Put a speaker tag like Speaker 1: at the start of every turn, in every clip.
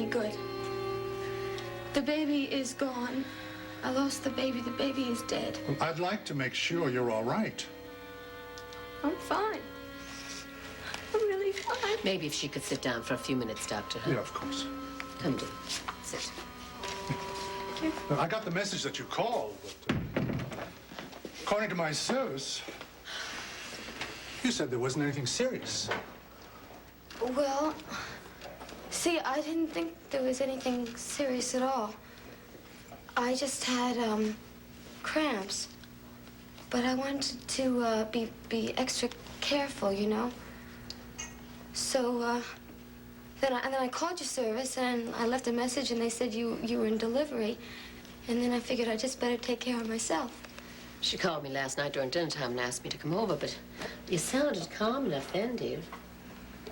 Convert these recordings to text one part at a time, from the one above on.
Speaker 1: good. The baby is gone. I lost the baby. The baby is dead.
Speaker 2: Well, I'd like to make sure you're all right.
Speaker 1: I'm fine. I'm really fine.
Speaker 3: Maybe if she could sit down for a few minutes, Doctor. Huh?
Speaker 2: Yeah, of course.
Speaker 3: Come, dear. Sit.
Speaker 2: Well, I got the message that you called, but according to my service, you said there wasn't anything serious.
Speaker 1: Well, see, I didn't think there was anything serious at all. I just had, cramps. But I wanted to, be extra careful, you know? So, then I called your service, and I left a message, and they said you were in delivery. And then I figured I'd just better take care of myself.
Speaker 3: She called me last night during dinner time and asked me to come over, but you sounded calm enough then, dear.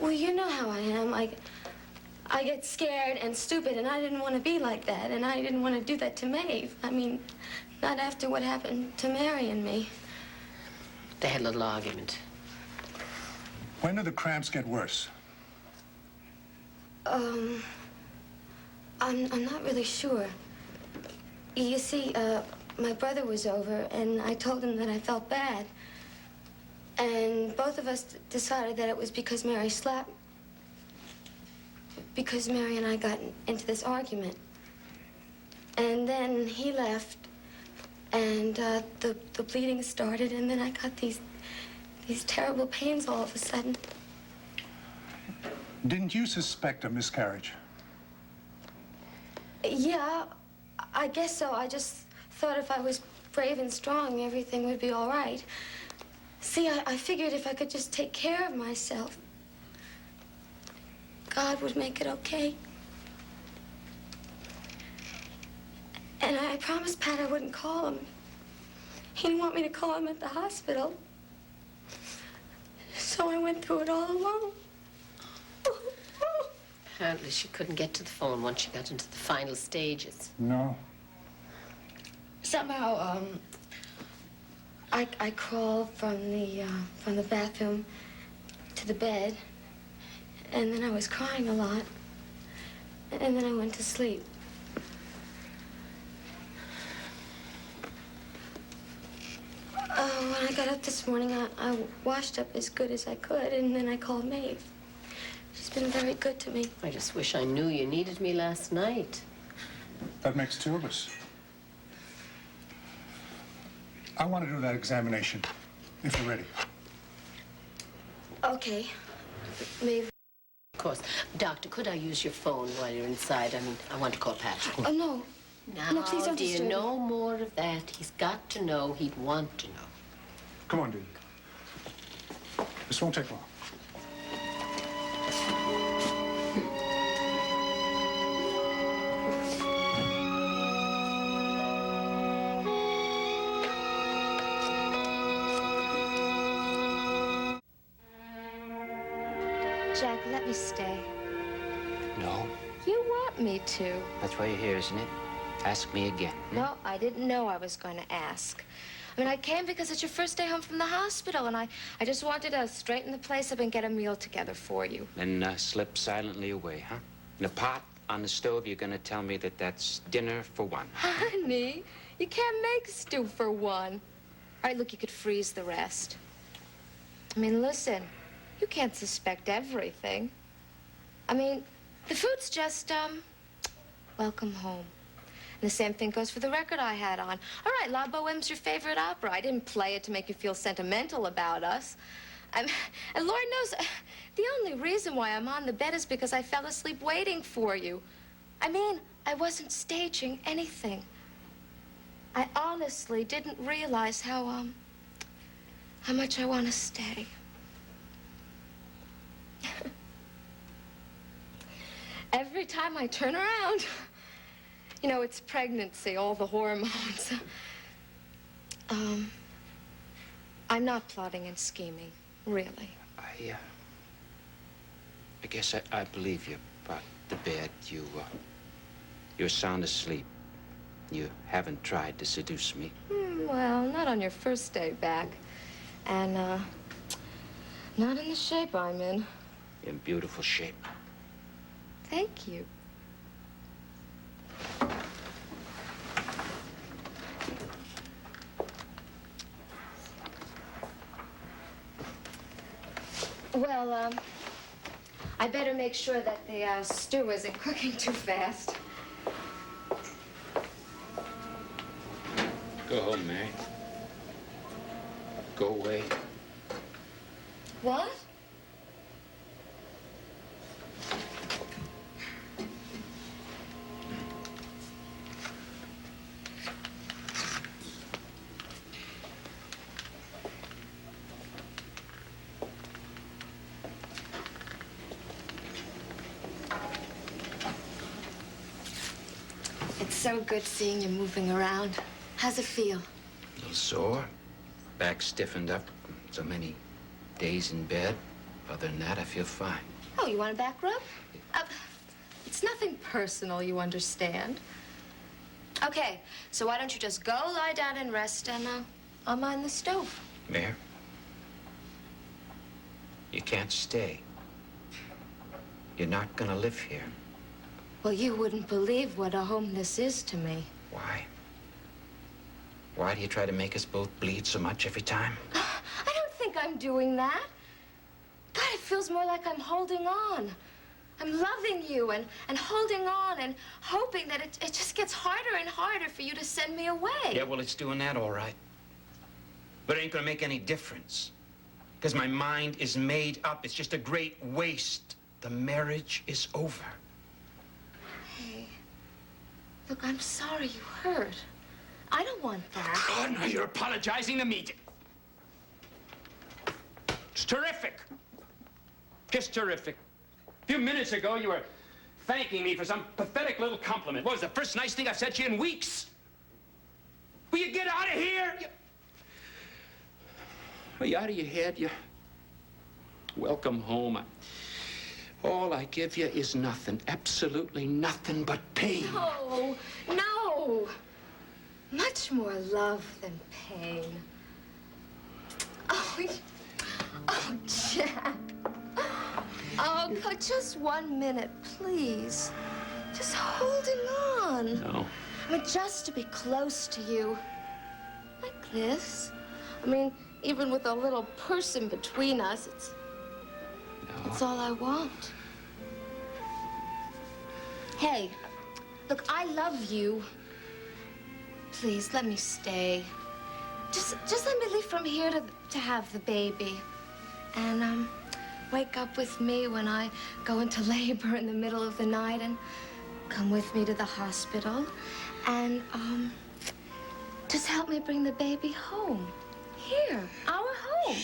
Speaker 1: Well, you know how I am. I get scared and stupid, and I didn't want to be like that, and I didn't want to do that to Maeve. I mean, not after what happened to Mary and me.
Speaker 3: They had a little argument.
Speaker 2: When do the cramps get worse?
Speaker 1: I'm not really sure. You see, my brother was over, and I told him that I felt bad. And both of us decided that it was because Mary slapped... because Mary and I got into this argument. And then he left, and the bleeding started, and then I got these terrible pains all of a sudden.
Speaker 2: Didn't you suspect a miscarriage?
Speaker 1: Yeah, I guess so. I just thought if I was brave and strong, everything would be all right. See, I figured if I could just take care of myself, God would make it okay. And I promised Pat I wouldn't call him. He didn't want me to call him at the hospital. So I went through it all alone.
Speaker 3: Apparently she couldn't get to the phone once she got into the final stages.
Speaker 2: No.
Speaker 1: Somehow, I crawled from the bathroom to the bed, and then I was crying a lot, and then I went to sleep. When I got up this morning, I washed up as good as I could, and then I called Maeve. She's been very good to me.
Speaker 3: I just wish I knew you needed me last night.
Speaker 2: That makes two of us. I want to do that examination, if you're ready.
Speaker 1: Okay. Maeve.
Speaker 3: Of course. Doctor, could I use your phone while you're inside? I mean, I want to call Patrick.
Speaker 1: Oh, no.
Speaker 3: Now,
Speaker 1: no, please don't
Speaker 3: dear,
Speaker 1: disturb me.
Speaker 3: no more of that. He's got to know. He'd want to know.
Speaker 2: Come on, dear. This won't take long.
Speaker 4: Jack, let me stay.
Speaker 5: No.
Speaker 4: You want me to.
Speaker 5: That's why you're here, isn't it? Ask me again.
Speaker 4: No, I didn't know I was going to ask. I mean, I came because it's your first day home from the hospital, and I just wanted to straighten the place up and get a meal together for you.
Speaker 5: Then slip silently away, huh? In a pot on the stove, you're gonna tell me that that's dinner for one.
Speaker 4: Honey, you can't make stew for one. All right, look, you could freeze the rest. I mean, listen, you can't suspect everything. I mean, the food's just, welcome home. And the same thing goes for the record I had on. All right, La Boheme's your favorite opera. I didn't play it to make you feel sentimental about us. And Lord knows, the only reason why I'm on the bed is because I fell asleep waiting for you. I mean, I wasn't staging anything. I honestly didn't realize how much I want to stay. Every time I turn around, you know, it's pregnancy, all the hormones. I'm not plotting and scheming, really.
Speaker 5: I guess I believe you about the bed. You're sound asleep. You haven't tried to seduce me.
Speaker 4: Well, not on your first day back. And, not in the shape I'm in.
Speaker 5: You're in beautiful shape.
Speaker 4: Thank you. Well, I better make sure that the stew isn't cooking too fast.
Speaker 5: Go home, Mary. Go away.
Speaker 4: What? It's so good seeing you moving around. How's it feel?
Speaker 5: A little sore. Back stiffened up. So many days in bed. Other than that, I feel fine.
Speaker 4: Oh, you want a back rub? It's nothing personal, you understand. Okay, so why don't you just go lie down and rest, and I'll mind the stove.
Speaker 5: Mary, you can't stay. You're not gonna live here.
Speaker 4: Well, you wouldn't believe what a home this is to me.
Speaker 5: Why? Why do you try to make us both bleed so much every time?
Speaker 4: I don't think I'm doing that. God, it feels more like I'm holding on. I'm loving you and holding on and hoping that it just gets harder and harder for you to send me away.
Speaker 5: Yeah, well, it's doing that all right. But it ain't gonna make any difference. Because my mind is made up. It's just a great waste. The marriage is over.
Speaker 4: Hey, look, I'm sorry you hurt. I don't want that.
Speaker 5: God, now you're apologizing to me. It's terrific. Just terrific. A few minutes ago, you were thanking me for some pathetic little compliment. What was the first nice thing I've said to you in weeks? Will you get out of here? Are you out of your head? You welcome home. All I give you is nothing, absolutely nothing but pain.
Speaker 4: No, no. Much more love than pain. Oh, Jack. Oh, just 1 minute, please. Just holding on.
Speaker 5: No.
Speaker 4: I mean, just to be close to you. Like this. I mean, even with a little person between us, it's all I want. Hey, look, I love you. Please, let me stay. Just let me leave from here to have the baby. And, wake up with me when I go into labor in the middle of the night and come with me to the hospital. And, just help me bring the baby home. Here, our home.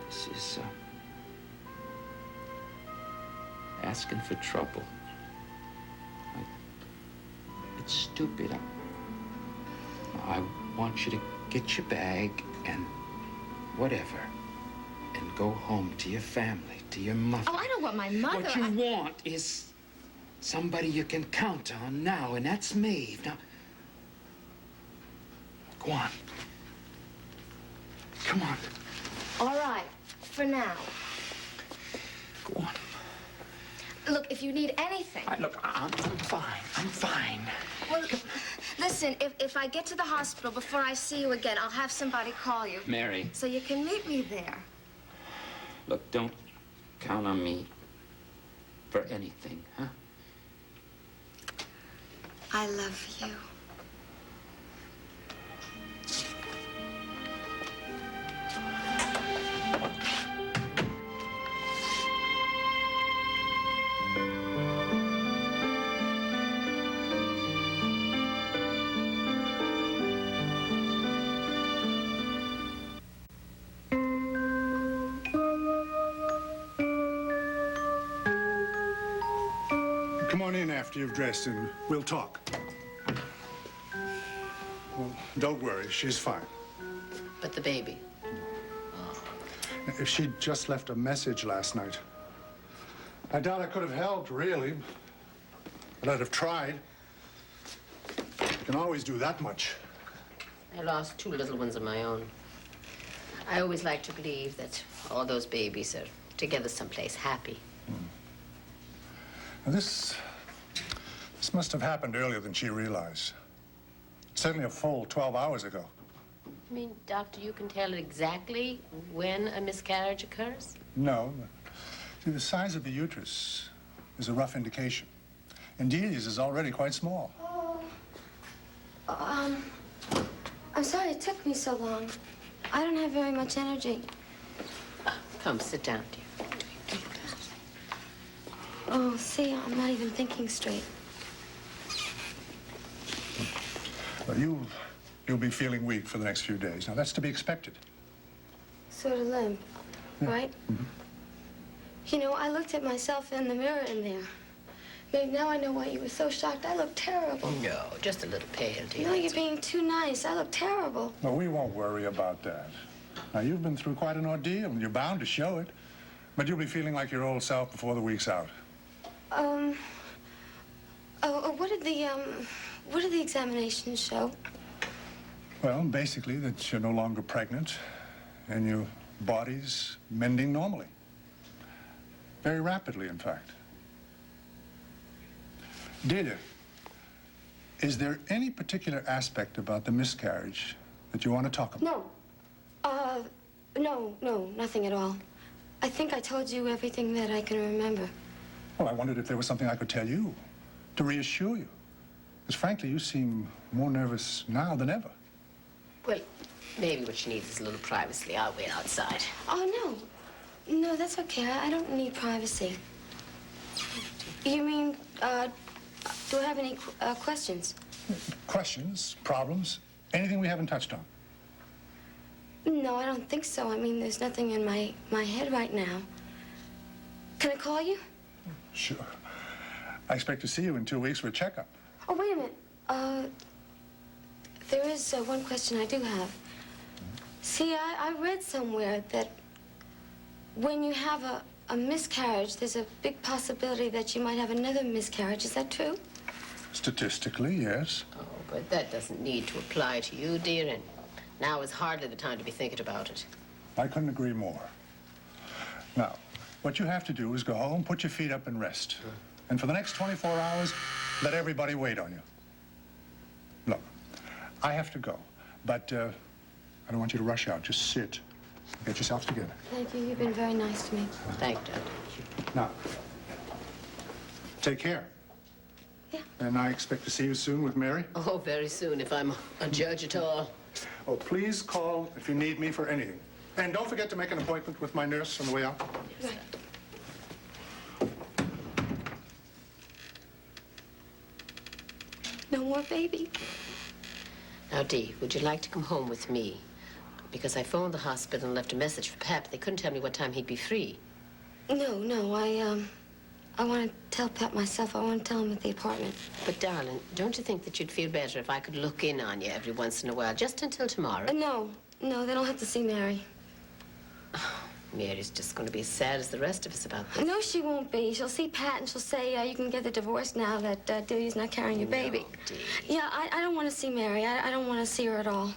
Speaker 5: This is, asking for trouble. It's stupid. I want you to get your bag and whatever, and go home to your family, to your mother.
Speaker 4: Oh, I don't want my mother.
Speaker 5: What you want is somebody you can count on now, and that's me. Now, go on. Come on.
Speaker 4: All right, for now.
Speaker 5: Go on.
Speaker 4: Look, if you need anything.
Speaker 5: Look, I'm fine. I'm fine.
Speaker 4: Well, listen, if I get to the hospital before I see you again, I'll have somebody call you.
Speaker 5: Mary.
Speaker 4: So you can meet me there.
Speaker 5: Look, don't count on me for anything, huh?
Speaker 1: I love you.
Speaker 2: Come on in after you've dressed and we'll talk. Well, don't worry, she's fine.
Speaker 3: But the baby.
Speaker 2: If she'd just left a message last night, I doubt I could have helped, really. But I'd have tried. You can always do that much.
Speaker 3: I lost 2 little ones of my own. I always like to believe that all those babies are together someplace happy.
Speaker 2: Now, this must have happened earlier than she realized. Certainly a full 12 hours ago.
Speaker 3: I mean, doctor, you can tell exactly when a miscarriage occurs?
Speaker 2: No. See, the size of the uterus is a rough indication. And Delia's is already quite small.
Speaker 1: Oh, I'm sorry it took me so long. I don't have very much energy.
Speaker 3: Come, sit down, dear.
Speaker 1: Oh, see, I'm not even thinking straight.
Speaker 2: Well, you'll be feeling weak for the next few days. Now, that's to be expected.
Speaker 1: Sort of limp, right?
Speaker 2: Mm-hmm.
Speaker 1: You know, I looked at myself in the mirror in there. Babe, now I know why you were so shocked. I look terrible.
Speaker 3: No, just a little pale, dear.
Speaker 1: No, you're being too nice. I look terrible.
Speaker 2: No, we won't worry about that. Now, you've been through quite an ordeal, and you're bound to show it. But you'll be feeling like your old self before the week's out.
Speaker 1: What did the examinations show?
Speaker 2: Well, basically that you're no longer pregnant, and your body's mending normally. Very rapidly, in fact. Delia, is there any particular aspect about the miscarriage that you want to talk about?
Speaker 1: No, nothing at all. I think I told you everything that I can remember.
Speaker 2: Well, I wondered if there was something I could tell you to reassure you. Because frankly, you seem more nervous now than ever.
Speaker 3: Well, maybe what she needs is a little privacy. I'll wait outside.
Speaker 1: Oh, no, that's okay. I don't need privacy. You mean, do I have any questions?
Speaker 2: Questions, problems, anything we haven't touched on?
Speaker 1: No, I don't think so. I mean, there's nothing in my head right now. Can I call you?
Speaker 2: Sure. I expect to see you in 2 weeks for a checkup.
Speaker 1: Oh, wait a minute. There is one question I do have. See, I read somewhere that when you have a miscarriage, there's a big possibility that you might have another miscarriage. Is that true?
Speaker 2: Statistically, yes.
Speaker 3: Oh, but that doesn't need to apply to you, dear, and now is hardly the time to be thinking about it.
Speaker 2: I couldn't agree more. Now, what you have to do is go home, put your feet up and rest. And for the next 24 hours, let everybody wait on you. Look, I have to go, but I don't want you to rush out. Just sit. Get yourselves together.
Speaker 1: Thank you. You've been very nice to me.
Speaker 3: Thank you, Doctor.
Speaker 2: Now, take care.
Speaker 1: Yeah.
Speaker 2: And I expect to see you soon with Mary.
Speaker 3: Oh, very soon, if I'm a judge at all.
Speaker 2: Oh, please call if you need me for anything. And don't forget to make an appointment with my nurse on the way out.
Speaker 1: Right. No more baby.
Speaker 3: Now, Dee, would you like to come home with me? Because I phoned the hospital and left a message for Pap. They couldn't tell me what time he'd be free.
Speaker 1: No, I want to tell Pat myself. I want to tell him at the apartment.
Speaker 3: But, darling, don't you think that you'd feel better if I could look in on you every once in a while, just until tomorrow?
Speaker 1: No, then I'll have to see Mary.
Speaker 3: Mary's just going to be as sad as the rest of us about this.
Speaker 1: No, she won't be. She'll see Pat and she'll say, you can get the divorce now that Delia's not carrying your baby.
Speaker 3: No, Dee.
Speaker 1: Yeah, I don't want to see Mary. I don't want to see her at all.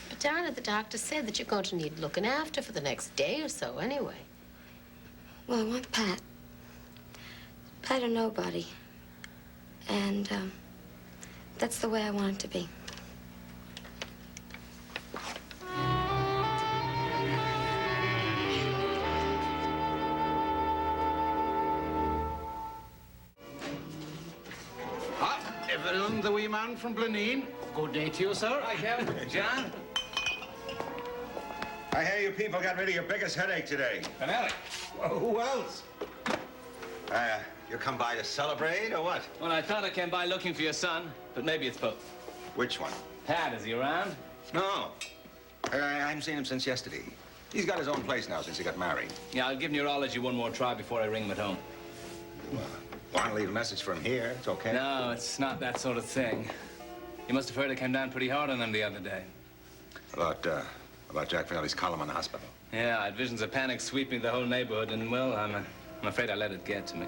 Speaker 3: But, darling, the doctor said that you're going to need looking after for the next day or so anyway.
Speaker 1: Well, I want Pat. Pat or nobody. And, that's the way I want it to be.
Speaker 6: Evelyn, the wee man from Blenheim. Good day to you, sir. I can. John.
Speaker 7: I hear you people got rid of your biggest headache today.
Speaker 6: And Alec. Well, who else?
Speaker 7: You come by to celebrate, or what?
Speaker 8: Well, I thought I came by looking for your son, but maybe it's both.
Speaker 7: Which one?
Speaker 8: Pat, is he around?
Speaker 7: No. I haven't seen him since yesterday. He's got his own place now since he got married.
Speaker 8: Yeah, I'll give neurology one more try before I ring him at home.
Speaker 7: Want to leave a message from here? It's okay.
Speaker 8: No, it's not that sort of thing. You must have heard I came down pretty hard on them the other day.
Speaker 7: About Jack Finelli's column on the hospital.
Speaker 8: Yeah, I had visions of panic sweeping the whole neighborhood, and, well, I'm afraid I let it get to me.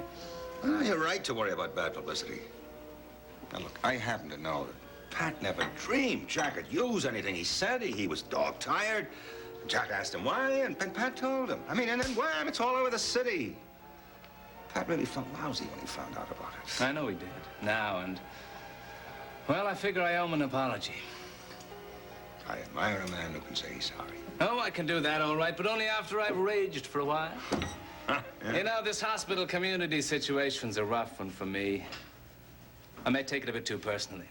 Speaker 7: Well, you're right to worry about bad publicity. Now, look, I happen to know that Pat never dreamed Jack would use anything he said. He was dog-tired. Jack asked him why, and Pat told him. I mean, and then wham, it's all over the city. Pat really felt lousy when he found out about it.
Speaker 8: I know he did. Now, and, well, I figure I owe him an apology.
Speaker 7: I admire a man who can say he's sorry.
Speaker 8: Oh, I can do that all right, but only after I've raged for a while.
Speaker 7: Huh? Yeah.
Speaker 8: You know, this hospital community situation's a rough one for me. I may take it a bit too personally.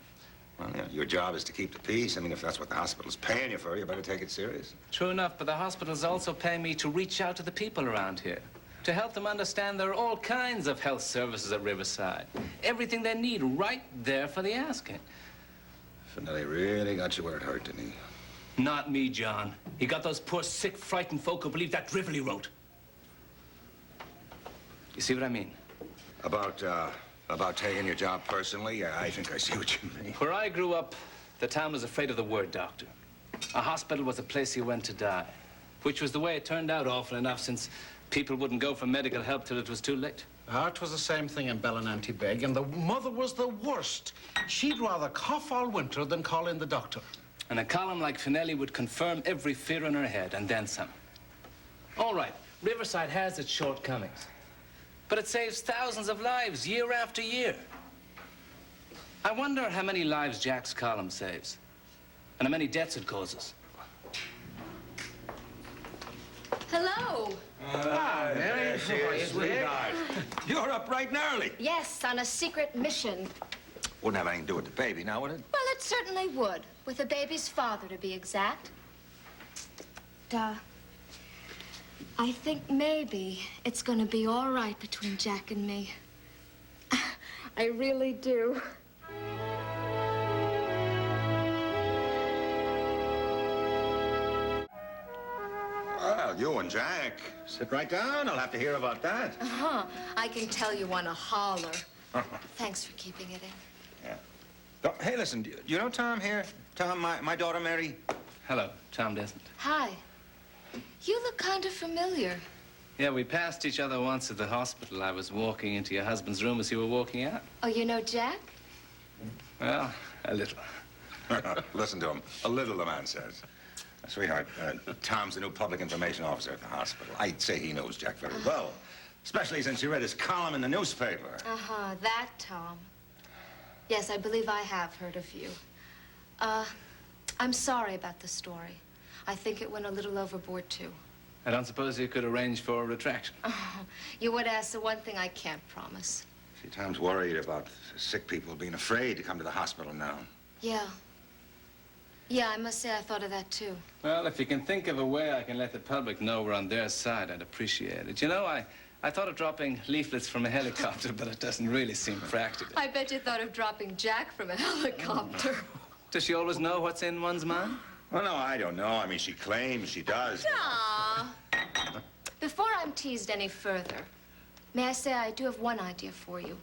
Speaker 7: Well, yeah, your job is to keep the peace. I mean, if that's what the hospital's paying you for, you better take it serious.
Speaker 8: True enough, but the hospital's also paying me to reach out to the people around here, to help them understand there are all kinds of health services at Riverside. Everything they need right there for the asking.
Speaker 7: Finelli really got you where it hurt, didn't he?
Speaker 8: Not me, John. He got those poor, sick, frightened folk who believe that drivel he wrote. You see what I mean?
Speaker 7: About taking your job personally? Yeah, I think I see what you mean.
Speaker 8: Where I grew up, the town was afraid of the word doctor. A hospital was a place you went to die, which was the way it turned out awful enough since people wouldn't go for medical help till it was too late.
Speaker 6: It was the same thing in Bellinanty-Beg, and the mother was the worst. She'd rather cough all winter than call in the doctor.
Speaker 8: And a column like Finelli would confirm every fear in her head, and then some. All right, Riverside has its shortcomings, but it saves thousands of lives year after year. I wonder how many lives Jack's column saves, and how many deaths it causes.
Speaker 4: Hello.
Speaker 7: There she is, sweetheart. You're up bright and early.
Speaker 4: Yes, on a secret mission.
Speaker 7: Wouldn't have anything to do with the baby, now, would it?
Speaker 4: Well, it certainly would, with the baby's father, to be exact. I think maybe it's gonna be all right between Jack and me. I really do.
Speaker 7: Well, you and Jack, sit right down. I'll have to hear about that.
Speaker 4: Uh-huh. I can tell you want to holler. Thanks for keeping it in.
Speaker 7: Yeah. Oh, hey, listen, do you know Tom here? Tom, my daughter, Mary?
Speaker 8: Hello, Tom Desmond.
Speaker 4: Hi. You look kind of familiar.
Speaker 8: Yeah, we passed each other once at the hospital. I was walking into your husband's room as you were walking out.
Speaker 4: Oh, you know Jack?
Speaker 8: Well, a little.
Speaker 7: Listen to him. A little, the man says. Sweetheart, Tom's the new public information officer at the hospital. I'd say he knows Jack very well, especially since he read his column in the newspaper.
Speaker 4: Uh-huh, that Tom. Yes, I believe I have heard of you. I'm sorry about the story. I think it went a little overboard, too.
Speaker 8: I don't suppose you could arrange for a retraction.
Speaker 4: Oh, you would ask the one thing I can't promise.
Speaker 7: See, Tom's worried about sick people being afraid to come to the hospital now.
Speaker 4: Yeah. Yeah, I must say I thought of that, too.
Speaker 8: Well, if you can think of a way I can let the public know we're on their side, I'd appreciate it. You know, I thought of dropping leaflets from a helicopter, but it doesn't really seem practical.
Speaker 4: I bet you thought of dropping Jack from a helicopter.
Speaker 8: Does she always know what's in one's mind?
Speaker 7: Well, no, I don't know. I mean, she claims she does.
Speaker 4: Aw. Before I'm teased any further, may I say I do have one idea for you.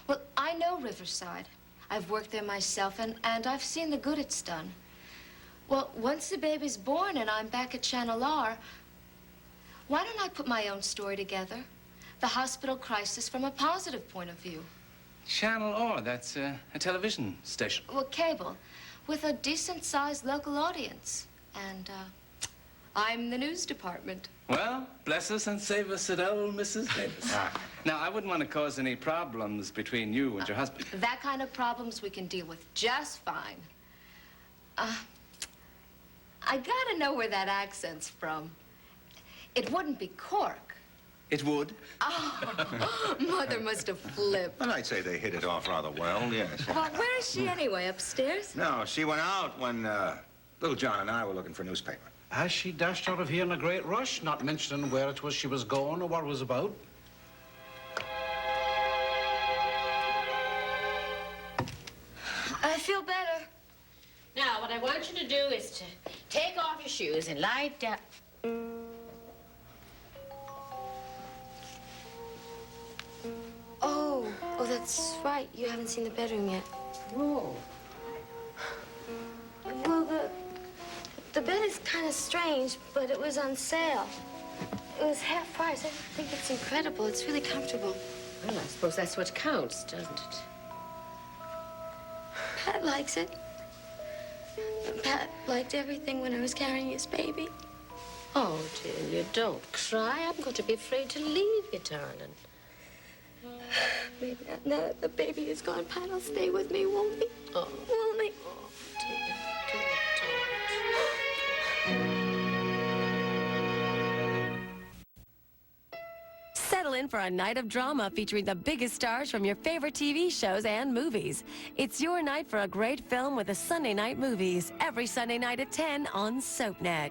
Speaker 4: Well, I know Riverside. I've worked there myself, and I've seen the good it's done. Well, once the baby's born and I'm back at Channel R, why don't I put my own story together? The hospital crisis from a positive point of view.
Speaker 8: Channel R, that's a television station.
Speaker 4: Well, cable, with a decent-sized local audience. And, I'm the news department.
Speaker 8: Well, bless us and save us at old Mrs. Davis. Now, I wouldn't want to cause any problems between you and your husband.
Speaker 4: That kind of problems we can deal with just fine. I gotta know where that accent's from. It wouldn't be Cork.
Speaker 8: It would.
Speaker 4: Oh, Mother must have flipped.
Speaker 7: Well, I'd say they hit it off rather well, yes.
Speaker 4: Well, where is she anyway? Upstairs?
Speaker 7: No, she went out when little John and I were looking for a newspaper.
Speaker 6: As she dashed out of here in a great rush, not mentioning where it was she was going or what it was about.
Speaker 1: I feel better.
Speaker 3: Now, what I want you to do is to take off your shoes and lie down.
Speaker 1: Oh, that's right. You haven't seen the bedroom yet.
Speaker 3: No.
Speaker 1: Well, the bed is kind of strange, but it was on sale. It was half price. I think it's incredible. It's really comfortable.
Speaker 3: Well, I suppose that's what counts, doesn't it?
Speaker 1: Pat likes it. Pat liked everything when I was carrying his baby.
Speaker 3: Oh, dear, you don't cry. I'm going to be afraid to leave you, darling.
Speaker 1: Maybe now that the baby is gone, Pat will stay with me, won't he?
Speaker 3: Oh.
Speaker 1: Won't he?
Speaker 3: Oh, dear, don't.
Speaker 9: Settle in for a night of drama featuring the biggest stars from your favorite TV shows and movies. It's your night for a great film with the Sunday Night Movies, every Sunday night at 10 on SoapNet.